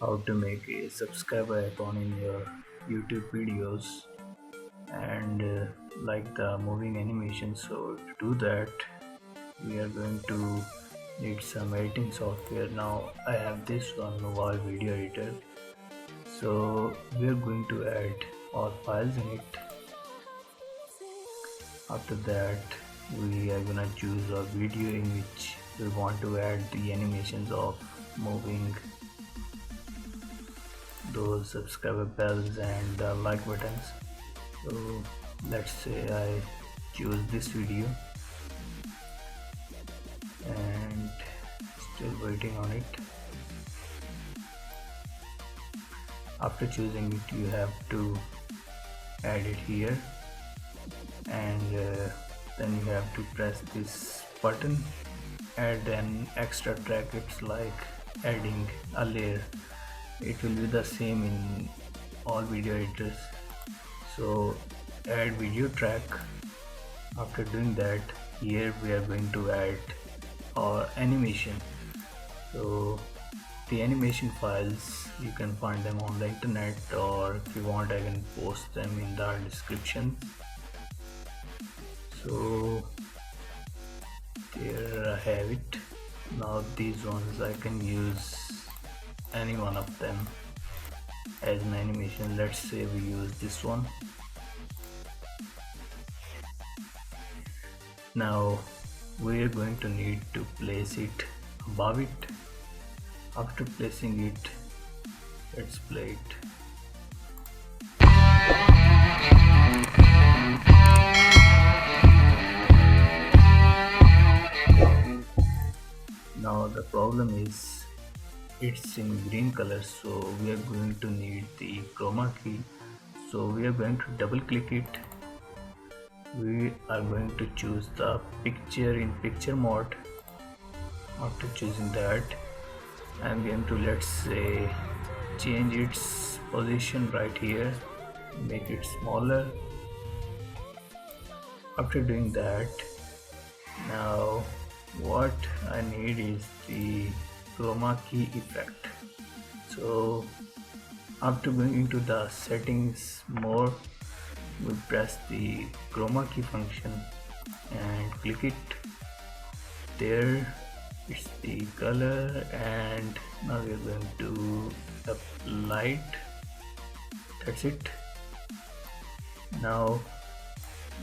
how to make a subscriber icon in your YouTube videos and like the moving animation. So to do that, we are going to need some editing software. Now I have this one, mobile video editor. So we are going to add our files in it. After that, we are gonna choose a video in which we want to add the animations of moving those subscriber bells and the like buttons. So let's say I choose this video and still waiting on it. After choosing it, you have to add it here, and then you have to press this button, add an extra track. It's like adding a layer. It will be the same in all video editors. So add video track. After doing that, here we are going to add our animation. So the animation files, you can find them on the internet, or if you want I can post them in the description. So there I have it. Now these ones I can use any one of them as an animation. Let's say we use this one. Now we are going to need to place it above it. After placing it, let's play it. Now the problem is it's in green color, so we are going to need the chroma key. So we are going to double click it. We are going to choose the picture in picture mode. After choosing that, I'm going to, let's say, change its position right here, make it smaller. After doing that, now what I need is the chroma key effect. So after going into the settings mode, we press the chroma key function and click it. There it's the color, and now we are going to apply it. That's it. Now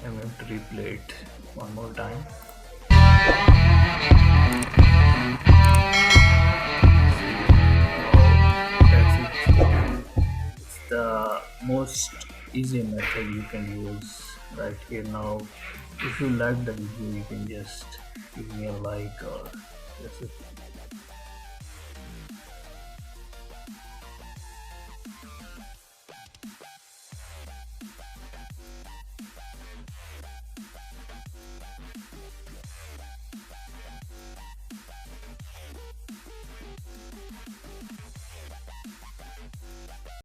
I'm going to replay it one more time. That's it. It's the most easy method you can use right here. Now if you like the video, you can just give me a like, or that's it.